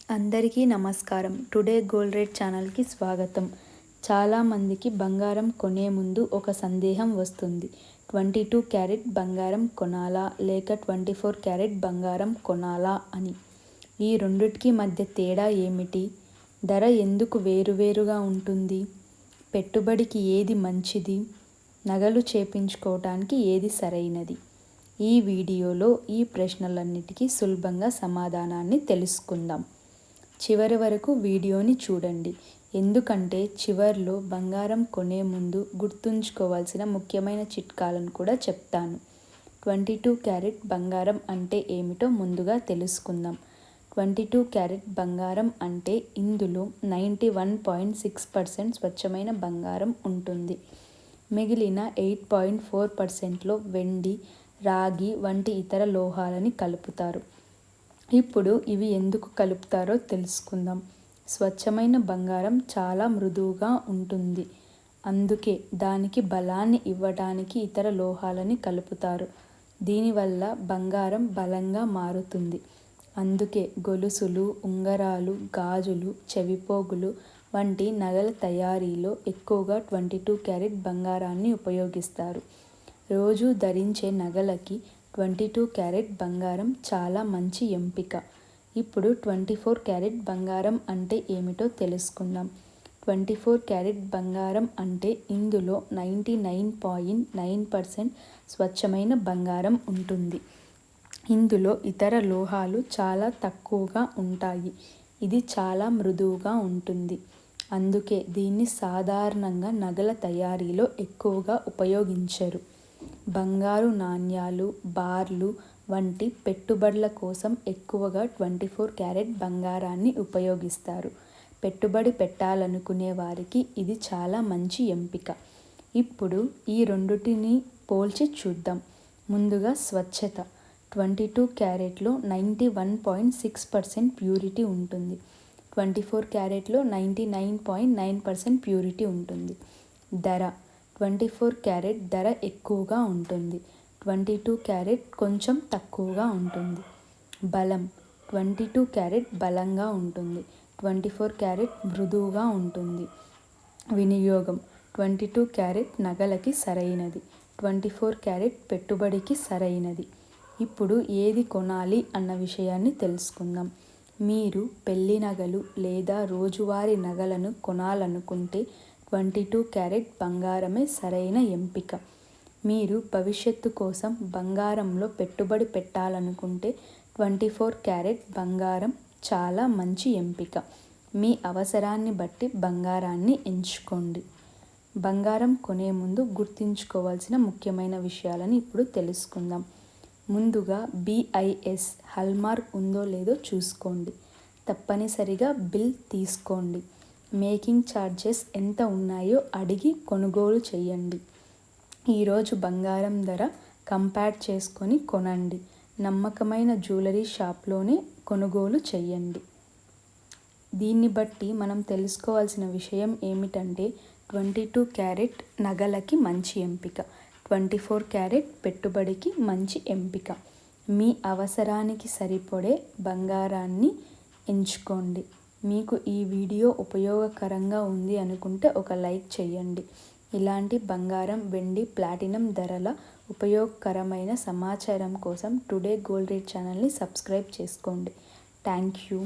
అందరికీ నమస్కారం. Today gold rate ఛానల్కి స్వాగతం. చాలామందికి బంగారం కొనే ముందు ఒక సందేహం వస్తుంది. 22 క్యారెట్ బంగారం కొనాలా లేక 24 క్యారెట్ బంగారం కొనాలా అని. ఈ రెండిటికి మధ్య తేడా ఏమిటి? ధర ఎందుకు వేరువేరుగా ఉంటుంది? పెట్టుబడికి ఏది మంచిది? నగలు చేపించుకోవటానికి ఏది సరైనది? ఈ వీడియోలో ఈ ప్రశ్నలన్నిటికీ సులభంగా సమాధానాన్ని తెలుసుకుందాం. చివరి వరకు వీడియోని చూడండి, ఎందుకంటే చివర్లో బంగారం కొనే ముందు గుర్తుంచుకోవాల్సిన ముఖ్యమైన చిట్కాలను కూడా చెప్తాను. 22 క్యారెట్ బంగారం అంటే ఏమిటో ముందుగా తెలుసుకుందాం. 22 క్యారెట్ బంగారం అంటే ఇందులో 91.6% స్వచ్ఛమైన బంగారం ఉంటుంది. మిగిలిన 8.4%లో వెండి, రాగి వంటి ఇతర లోహాలని కలుపుతారు. ఇప్పుడు ఇవి ఎందుకు కలుపుతారో తెలుసుకుందాం. స్వచ్ఛమైన బంగారం చాలా మృదువుగా ఉంటుంది, అందుకే దానికి బలాన్ని ఇవ్వడానికి ఇతర లోహాలని కలుపుతారు. దీనివల్ల బంగారం బలంగా మారుతుంది. అందుకే గొలుసులు, ఉంగరాలు, గాజులు, చెవిపోగులు వంటి నగల తయారీలో ఎక్కువగా 22 క్యారెట్ బంగారాన్ని ఉపయోగిస్తారు. రోజు ధరించే నగలకి 22 క్యారెట్ బంగారం చాలా మంచి ఎంపిక. ఇప్పుడు 24 క్యారెట్ బంగారం అంటే ఏమిటో తెలుసుకుందాం. 24 క్యారెట్ బంగారం అంటే ఇందులో 99.9% స్వచ్ఛమైన బంగారం ఉంటుంది. ఇందులో ఇతర లోహాలు చాలా తక్కువగా ఉంటాయి. ఇది చాలా మృదువుగా ఉంటుంది. అందుకే దీన్ని సాధారణంగా నగల తయారీలో ఎక్కువగా ఉపయోగించరు. బంగారు నాణ్యాలు, బార్లు వంటి పెట్టుబడుల కోసం ఎక్కువగా 24 క్యారెట్ బంగారాన్ని ఉపయోగిస్తారు. పెట్టుబడి పెట్టాలనుకునే వారికి ఇది చాలా మంచి ఎంపిక. ఇప్పుడు ఈ రెండిటిని పోల్చి చూద్దాం. ముందుగా స్వచ్ఛత. 22 క్యారెట్లో 91.6% ప్యూరిటీ ఉంటుంది. 24 క్యారెట్లో 99.9% ప్యూరిటీ ఉంటుంది. ధర. 24 క్యారెట్ ధర ఎక్కువగా ఉంటుంది. 22 క్యారెట్ కొంచెం తక్కువగా ఉంటుంది. బలం. 22 క్యారెట్ బలంగా ఉంటుంది. 24 క్యారెట్ మృదువుగా ఉంటుంది. వినియోగం. 22 క్యారెట్ నగలకి సరైనది. 24 క్యారెట్ పెట్టుబడికి సరైనది. ఇప్పుడు ఏది కొనాలి అన్న విషయాన్ని తెలుసుకుందాం. మీరు పెళ్లి నగలు లేదా రోజువారీ నగలను కొనాలనుకుంటే 22 క్యారెట్ బంగారమే సరైన ఎంపిక. మీరు భవిష్యత్తు కోసం బంగారంలో పెట్టుబడి పెట్టాలనుకుంటే 24 క్యారెట్ బంగారం చాలా మంచి ఎంపిక. మీ అవసరాన్ని బట్టి బంగారాన్ని ఎంచుకోండి. బంగారం కొనే ముందు గుర్తుంచుకోవాల్సిన ముఖ్యమైన విషయాలను ఇప్పుడు తెలుసుకుందాం. ముందుగా BIS హాల్మార్క్ ఉందో లేదో చూసుకోండి. తప్పనిసరిగా బిల్ తీసుకోండి. మేకింగ్ ఛార్జెస్ ఎంత ఉన్నాయో అడిగి కొనుగోలు చేయండి. ఈరోజు బంగారం ధర కంపేర్ చేసుకొని కొనండి. నమ్మకమైన జ్యువెలరీ షాప్లోనే కొనుగోలు చేయండి. దీన్ని బట్టి మనం తెలుసుకోవాల్సిన విషయం ఏమిటంటే 22 క్యారెట్ నగలకి మంచి ఎంపిక, 24 క్యారెట్ పెట్టుబడికి మంచి ఎంపిక. మీ అవసరానికి సరిపడే బంగారాన్ని ఎంచుకోండి. మీకు ఈ వీడియో ఉపయోగకరంగా ఉంది అనుకుంటే ఒక లైక్ చేయండి. ఇలాంటి బంగారం, వెండి, ప్లాటినం ధరల ఉపయోగకరమైన సమాచారం కోసం టుడే గోల్డ్ రేట్ ఛానల్ని సబ్స్క్రైబ్ చేసుకోండి. Thank you.